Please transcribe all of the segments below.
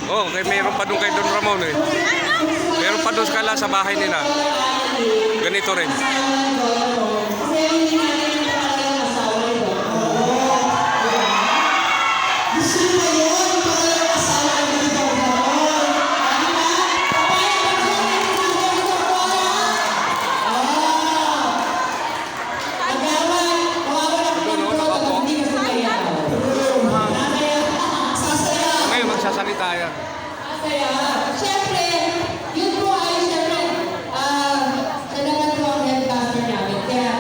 Oh, kay meron pa doon kay Don Ramon eh. Meron pa doon kala sa bahay nila. Ganito rin. Ngayon magsasalita yan. Siyempre, yun po ay siyempre, sa naman po ang headmaster namin. Kaya,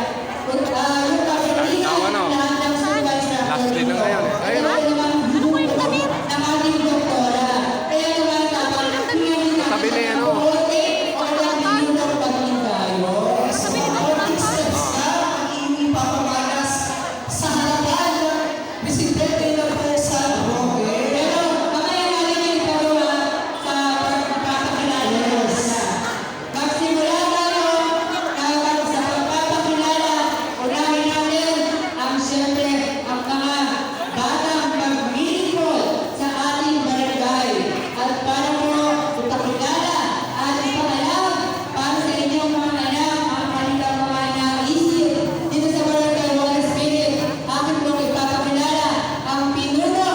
yung kapatid, lahat ng supervisor, Last day na ngayon eh. Ayun o. ng ating doktora. Kaya naman dapat, Tabi na yan o. sa harapan ng presidente ng bansa. Pero mamaya natin yung pagawa sa pagpapakilala. Magsimula tayo sa pagpapakilala. Unahin natin ang siyempre ang mga batang mag-meaningful sa ating barangay. At para po ipakilala at ipaalam para sa inyong mga anak ang kanilang mga naisip dito sa barangay Water Spirit. Akin pong ipapakilala ang pinuno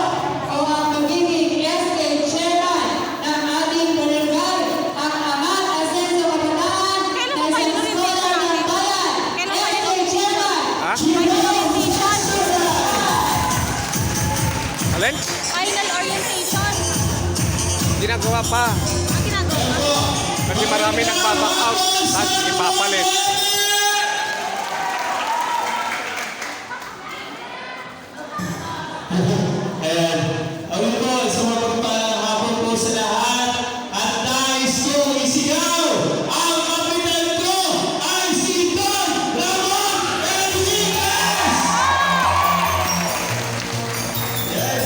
o ang magiging SK Chairman ng ating barangay, ang Amat Asenso Kabataan na isang scholar ng bayan. SK Chairman, Ha? Alin? Final orientation. Ginagawa pa. Ang ginagawa. Kasi marami nagbaback out. Tapos ipapalit. Ayan. Awin po, sa mga pagpalang hapon po sa lahat. At nais ko isigaw, ang kapitan ko ay si Don Ramon Enriquez! Ayan.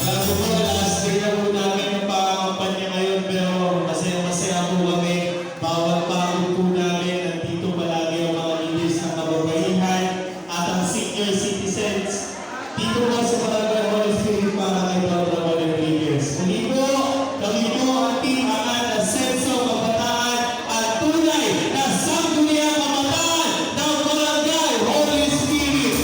Alam ko po, last day na po namin ang pangkampanya ngayon, pero masaya-masaya po kami. Bawat pagod po namin, nandito palagi ang mga leaders ng kababaihan at ang senior citizens. Dito po sa Barangay Holy Spirit para kay Don Ramon Enriquez. Muli po, kami po ang team Amat Asenso Kabataan at tunay na sangguniang kabataan ng Barangay Holy Spirit.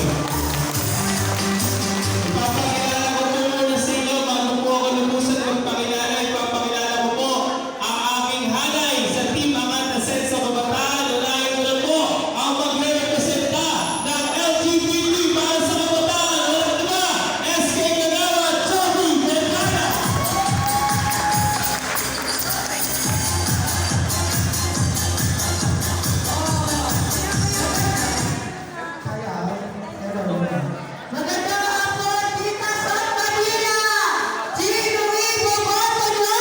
Ipapakilala ko po muna sa inyo, bago po ako lubusan magpakilala, ipapakilala ko po ang aking hanay sa team Amat Asenso Kabataan. Unahin ko na po ang magre-representa ng LGBT para sa kabataan. Walang iba, SK Kagawa, Joby Vergara. Magandang hapon, Tita San Manila! Sino iboboto niyo?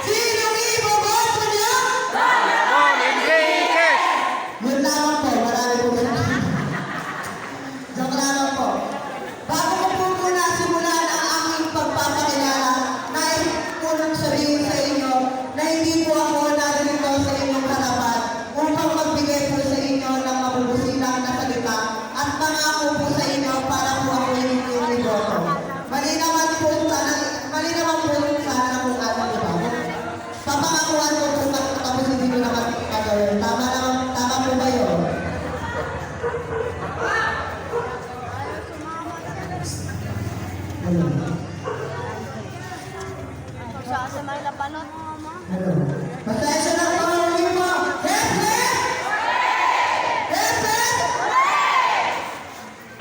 Sino iboboto niyo? Ramon Enriquez! Yun lamang po, marami po ganun. Joke lamang po. Bago ko po muna simulan ang aking pagpapakilala, nais ko nang sabihin sa inyo na hindi po ako narito sa inyong harapan upang magbigay po sa inyo ng mabubusilang na salita at pangako po sa inyo para po ako inyong iboto. Malinawan po sana kung ano diba? Papangakuan ko po tapos hindi ko naman gagawin. Tama po ba yun? Ayun. Sa may lapanot. Ayun. Pasensya na po ang ulit mo. Hepe! Hepe!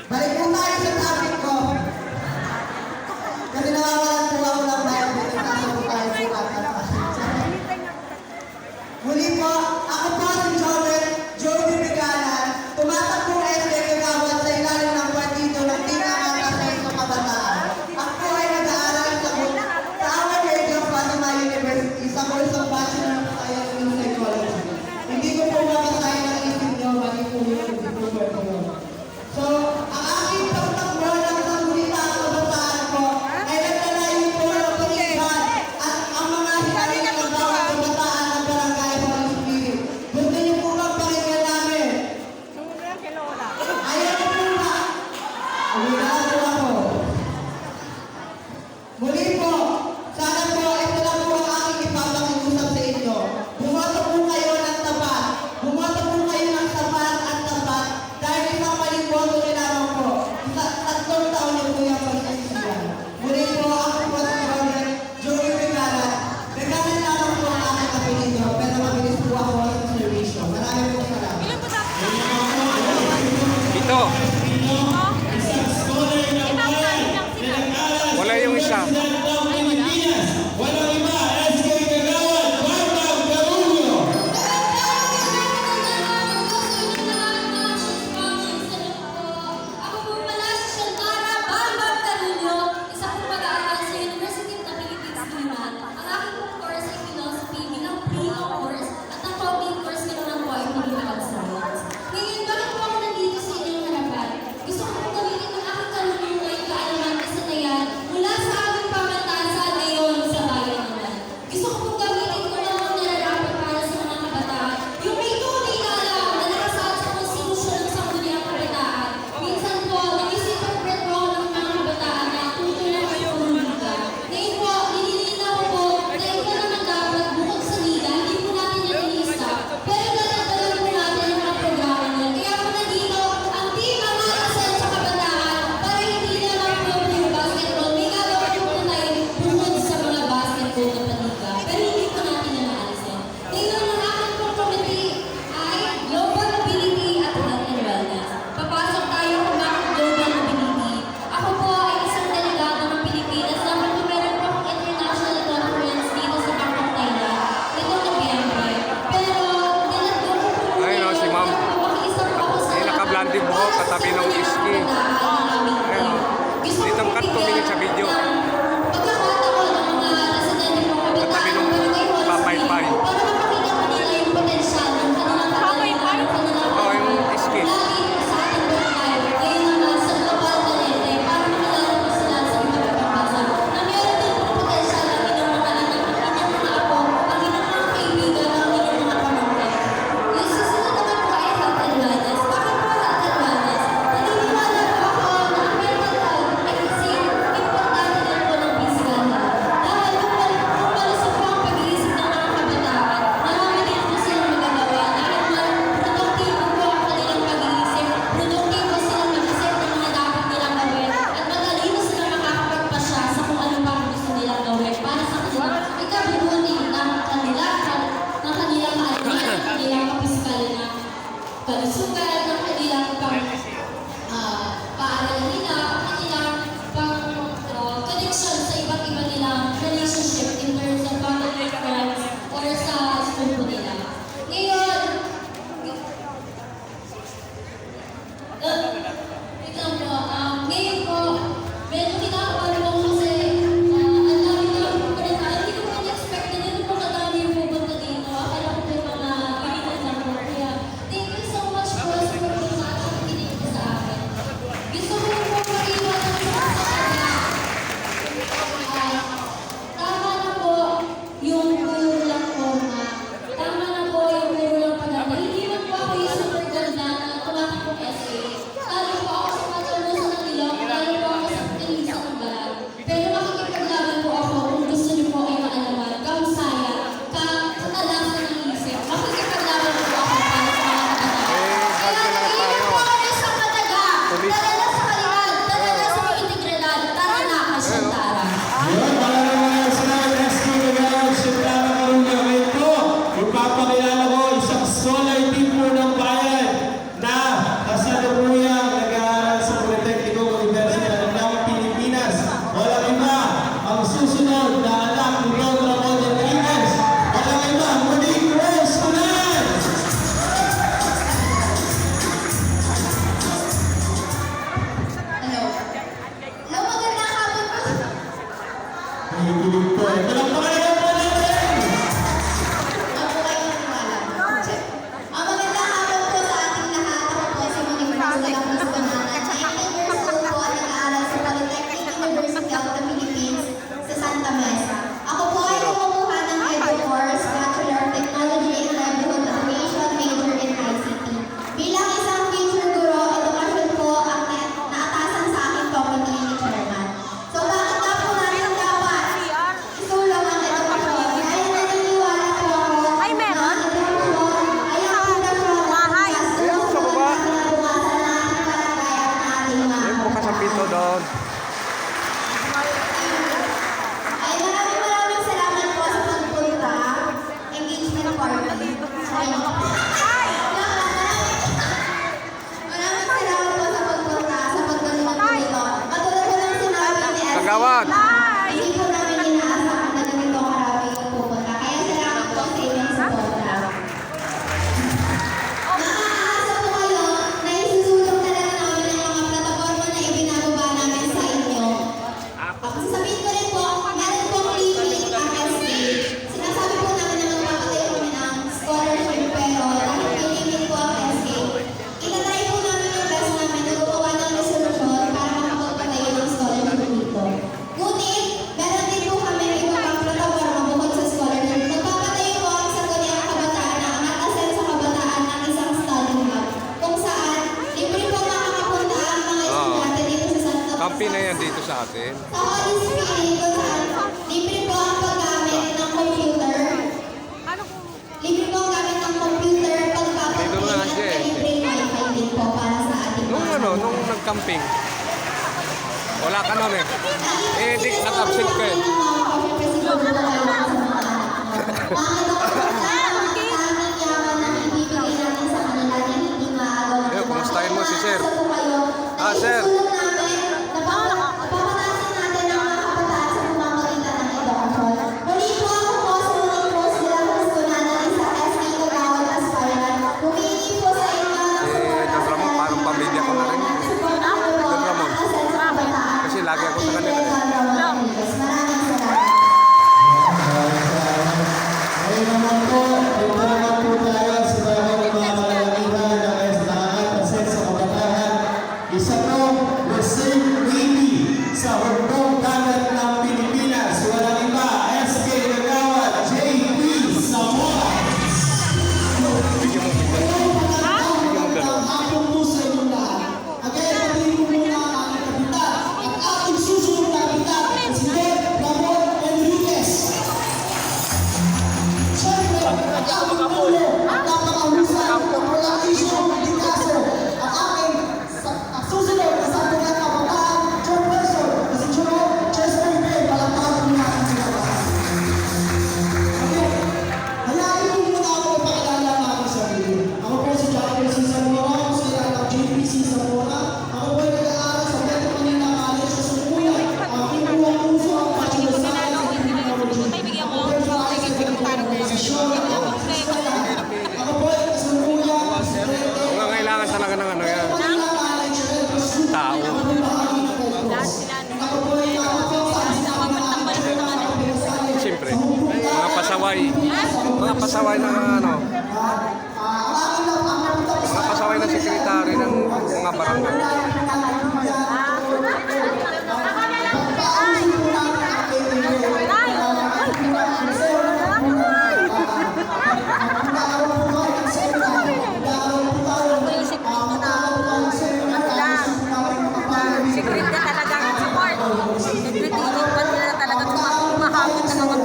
Balik po tayo sa topic ko. Kasi nawawalan po ako ng bayan dito sa po tayo po muli po, ako po si Joby Regalan, tumatakbong SK Kagawad sa ilalim ng partido ng Tinangan Asenso Kabataan. Ako ay nag-aaral sa Our Lady of Fatima University sa course of Bachelor of Science in Psychology. Hindi ko po mapasahin ang isip niyo, maging po yun, hindi po pwede yun. So, ang aking pagtakbo ng sangguniang kabataan ko ay nagdalayin po ng pag-iban at ang mga hinaling ng bawat kabataan ng Barangay Holy Spirit. Gusto Nakikinig po. Palakpakan naman po natin! Ang magandang hapon po sa ating lahat. Ako po si Monique Rose de la Cruz Banana. 19 years old po at nag-aaral sa Polytechnic University of the Philippines sa Santa Mesa. Ako po ay kumukuha ng EDU course, Bachelor of Technology in Livelihood Education, major in ICT. Bilang isang future guro, edukasyon po ang naatasan sa aking committee ni Chairman. So bakit nga po natin dapat isulong ang edukasyon? Dahil naniniwala po ako Ay, meron? na ang edukasyon ay ang pundasyon Bahay. Ayun, sa baba. kinabukasan ng ating barangay at ng ating mga Ayun, bukas ang pinto doon. Ay, maraming salamat po sa pagpunta. Engagement party. Maraming salamat po sa pagpunta, sa pagdulungan po dito. Katulad po ng sinabi ni Esther, Kagawad. hindi po namin inaasahan na ganito karami yung pupunta. Kaya salamat po sa inyong suporta. Maaasa po kayo na isusulong talaga namin ang mga plataforma na ibinababa namin sa inyo. Sasabihin ko rin po, meron pong limit ang SK. Sinasabi po namin na magpapatay kami ng scholarship pero dahil may limit po ang SK, itatry po namin yung best namin na gumawa ng resolution para makapagpatayo ng scholarship dito. Ngunit, meron din po kami iba pang plataforma bukod sa scholarship. Nagpapatayo po ang Sangguniang Kabataan na nag-ascend sa kabataan ng isang study hub kung saan libre po makakapunta ang mga estudyante dito sa Santa Kampi na yan dito sa atin. sa Holy Spirit, kung saan libre po ang paggamit ng computer. Ano kung Libre po ang gamit ng computer, pagpapatid Dito na at siya eh. libre wifi din po para sa ating Nung nag-camping. Wala ka nun eh. Eh, di nag-absent ka eh. Eh, kumustahin mo si Sir? Ah, Sir. Napapatasin natin ang mga kabataan sa pamamagitan ng edukasyon. Muli po ako po sa Monique Rose de la Cruz Banana, isa SK Kagawad Aspirant. Humingi po sa inyo ng Eh, Don Ramon, parang pamilya ko na rin. Don Ramon. Kasi lagi ako sa kanila eh. Maraming salamat. Ngayon naman po, punta naman po tayo sa bawat mga malalakihan na nakaasen sa kabataan. Isa po, the same lady sa hukbong kanan ng Pilipinas. Walang iba, SK Kagawad, JP Zamora. Bigyan mo dalawa. Hapon po sa inyong lahat. Again, patuloy po muna ang aking kapitan at ating susunod na kapitan, President Ramon Enriquez. Siyempre, ang aking pulo at napakahusay na politisyong dikaso ang aking susunod na Sangguniang Kabataan, Chairperson, na si Jerome Chester Bay. Palakpakan po natin sila. Okay. Hayaan po muna ako ipakilala ang aking sarili. Ako po si Jacqueline C. Zamora, ako si JPC Zamora. Ako po ay nag-aaral sa Metro Manila College sa Sumuyan. Ang aking buwang puso ang Bachelor of Science in Technology. Ako po ay nag-aaral sa Organisasyon. Ako po ay Sumuyan. Kung kailangan talaga ng ano yan. Tao. Siyempre. Mga pasaway. Mga pasaway na ano. Mga pasaway na sekretary ng mga barangay. secret na talagang support? Nagtitigil pa nila talagang kumahapon na mga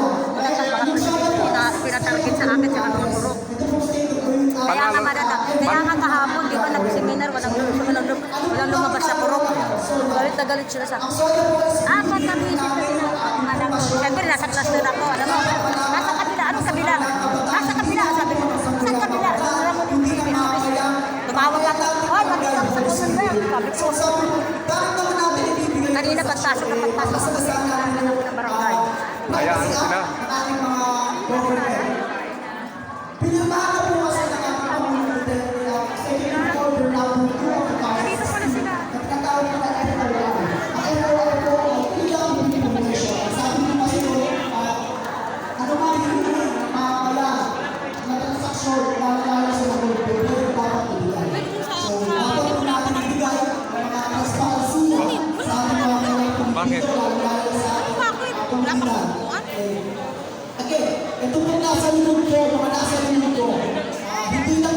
pinatarget sa akin sa mga guro. Kaya nga kaya nga kahapon, di ba nag-seminar, walang lumabas sa purok. Galit na galit sila sa akin. Ba't kami isip na sila? Siyempre, nasa class na ako, alam mo. Nasa kabila, anong kabila? Nasa kabila, sabi ko. Saan kabila? Alam mo din, tumawag ako. Hoy, magkita ako sa puson ba yan? Sabi ko. Kanina pagpasok ng barangay. Hayaan mo sila. Pinamahan po kasi ng ating community executive order number 2 Dito pala sila. nagkatawag na FRL. Ang FRL po ay PWP Commission. Sabi ko kasi dahil sa ating Bakit? Wala kang kukuhan? Again, ito pong nasa likod ko, mga nasa likod ko. Hindi na